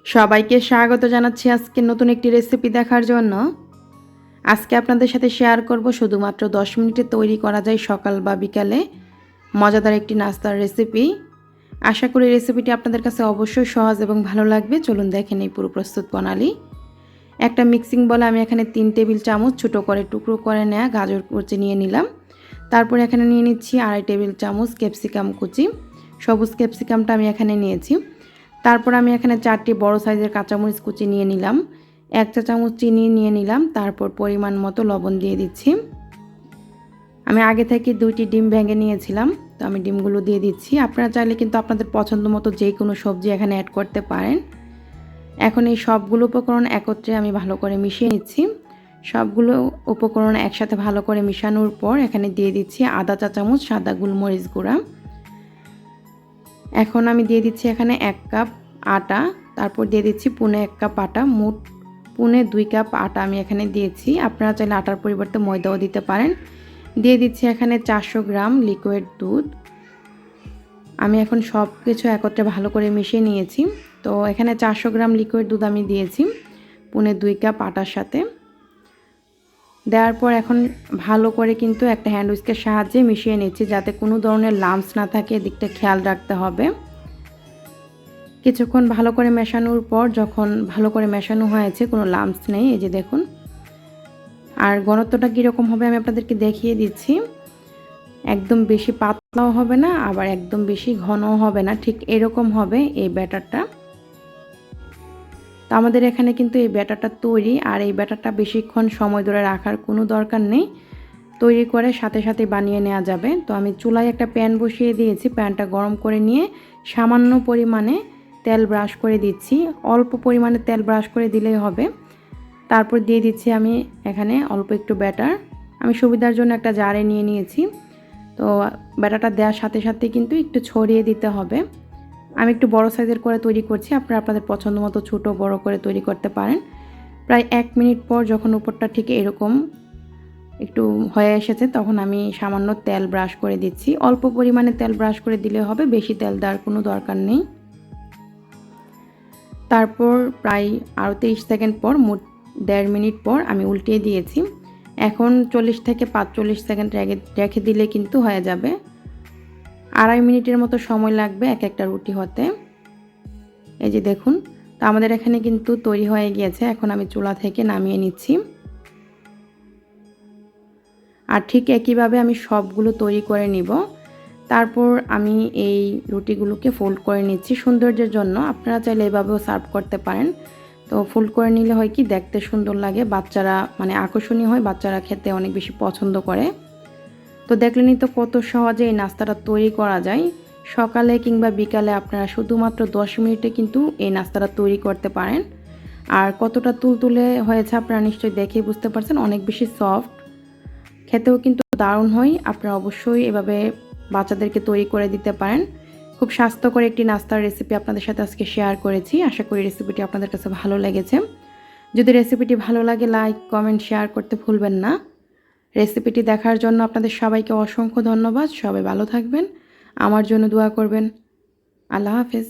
সবাইকে স্বাগত জানাচ্ছি আজকে নতুন একটি রেসিপি দেখার জন্য। আজকে আপনাদের সাথে শেয়ার করব শুধুমাত্র 10 মিনিটে তৈরি করা যায় সকাল বা বিকালে মজাদার একটি নাস্তার রেসিপি। আশা করি রেসিপিটি আপনাদের কাছে অবশ্যই সহজ এবং ভালো লাগবে। চলুন দেখে নেই পুরো প্রস্তুত প্রণালী। একটা মিক্সিং বলে আমি এখানে 3 টেবিল চামচ ছোটো করে টুকরো করে নেওয়া গাজর কুচি নিয়ে নিলাম। তারপরে এখানে নিয়ে নিচ্ছি 2.5 টেবিল চামচ ক্যাপসিকাম কুচি। সবুজ ক্যাপসিকামটা আমি এখানে নিয়েছি। তারপর আমি এখানে 4টি বড় সাইজের কাঁচামরিচ কুচি নিয়ে নিলাম। 1 চা চামচ চিনি নিয়ে নিলাম। তারপর পরিমাণ মতো লবণ দিয়ে দিচ্ছি। আমি আগে থেকে 2টি ডিম ভেঙে নিয়েছিলাম, তো আমি ডিমগুলো দিয়ে দিচ্ছি। আপনারা চাইলে কিন্তু আপনাদের পছন্দ মতো যে কোনো সবজি এখানে অ্যাড করতে পারেন। এখন এই সবগুলো উপকরণ একত্রে আমি ভালো করে মিশিয়ে নিচ্ছি। সবগুলো উপকরণ একসাথে ভালো করে মিশানোর পর এখানে দিয়ে দিচ্ছি আধা চা চামচ সাদা গোলমরিচ গুঁড়া। এখন আমি দিয়ে দিচ্ছি এখানে 1 কাপ আটা। তারপর দিয়ে দিচ্ছি 1.5 কাপ আটা। মোট 2.5 কাপ আটা আমি এখানে দিয়েছি। আপনারা চাইলে আটার পরিবর্তে ময়দাও দিতে পারেন। দিয়ে দিচ্ছি এখানে 400 গ্রাম লিকুইড দুধ। আমি এখন সব কিছু একত্রে ভালো করে মিশিয়ে নিয়েছি। তো এখানে 400 গ্রাম লিকুইড দুধ আমি দিয়েছি 2.5 কাপ আটার সাথে। দেওয়ার পর এখন ভালো করে কিন্তু একটা হ্যান্ড উইস্কের সাহায্যে মিশিয়ে নিচ্ছি, যাতে কোনো ধরনের লাম্পস না থাকে, এদিকটা খেয়াল রাখতে হবে। কিছুক্ষণ ভালো করে মেশানোর পর যখন ভালো করে মেশানো হয়েছে, কোনো লাম্পস নেই, এই যে দেখুন। আর ঘনত্বটা কীরকম হবে আমি আপনাদেরকে দেখিয়ে দিচ্ছি। একদম বেশি পাতলাও হবে না, আবার একদম বেশি ঘনও হবে না, ঠিক এরকম হবে এই ব্যাটারটা। তো আমাদের এখানে কিন্তু এই ব্যাটারটা তৈরি, আর এই ব্যাটারটা বেশিক্ষণ সময় ধরে রাখার কোনো দরকার নেই। তৈরি করে সাথে সাথে বানিয়ে নেওয়া যাবে। তো আমি চুলায় একটা প্যান বসিয়ে দিয়েছি। প্যানটা গরম করে নিয়ে সামান্য পরিমাণে তেল ব্রাশ করে দিচ্ছি। অল্প পরিমাণে তেল ব্রাশ করে দিলেই হবে। তারপর দিয়ে দিচ্ছি আমি এখানে অল্প একটু ব্যাটার। আমি সুবিধার জন্য একটা জারে নিয়ে নিয়েছি। তো ব্যাটারটা দেওয়ার সাথে সাথে কিন্তু একটু ছড়িয়ে দিতে হবে। আমি একটু বড় সাইজের করে তৈরি করছি, আপনারা আপনাদের পছন্দ মতো ছোটো বড় করে তৈরি করতে পারেন। প্রায় 1 মিনিট পর যখন উপরটা ঠিক এরকম একটু হয়ে এসেছে, তখন আমি সামান্য তেল ব্রাশ করে দিচ্ছি। অল্প পরিমাণে তেল ব্রাশ করে দিলে হবে, বেশি তেল দেওয়ার কোনো দরকার নেই। তারপর প্রায় আরও 23 সেকেন্ড পর, মোট 1.5 মিনিট পর আমি উল্টিয়ে দিয়েছি। এখন 40 থেকে 45 সেকেন্ড রেখে দিলে কিন্তু হয়ে যাবে। 2.5 মিনিটের মতো সময় লাগবে এক একটা রুটি হতে। এই যে দেখুন, তো আমাদের এখানে কিন্তু তৈরি হয়ে গিয়েছে। এখন আমি চুলা থেকে নামিয়ে নিচ্ছি। আর ঠিক একইভাবে আমি সবগুলো তৈরি করে নিব। তারপর আমি এই রুটিগুলোকে ফোল্ড করে নিচ্ছি সৌন্দর্যের জন্য। আপনারা চাইলে এভাবেও সার্ভ করতে পারেন। তো ফোল্ড করে নিলে হয় কি, দেখতে সুন্দর লাগে, বাচ্চারা মানে আকর্ষণীয় হয়, বাচ্চারা খেতে অনেক বেশি পছন্দ করে। তো দেখলেনই তো কত সহজে এই নাস্তাটা তৈরি করা যায়। সকালে কিংবা বিকালে আপনারা শুধুমাত্র 10 মিনিটে কিন্তু এই নাস্তাটা তৈরি করতে পারেন। আর কতটা তুলতুলে হয়েছে আপনারা নিশ্চয়ই দেখেই বুঝতে পারছেন, অনেক বেশি সফট, খেতেও কিন্তু দারুণ হয়। আপনারা অবশ্যই এভাবে বাচ্চাদেরকে তৈরি করে দিতে পারেন। খুব স্বাস্থ্যকর একটি নাস্তার রেসিপি আপনাদের সাথে আজকে শেয়ার করেছি। আশা করি রেসিপিটি আপনাদের কাছে ভালো লেগেছে। যদি রেসিপিটি ভালো লাগে, লাইক কমেন্ট শেয়ার করতে ভুলবেন না। রেসিপিটি দেখার জন্য আপনাদের সবাইকে অসংখ্য ধন্যবাদ। সবাই ভালো থাকবেন, আমার জন্য দোয়া করবেন। আল্লাহ হাফেজ।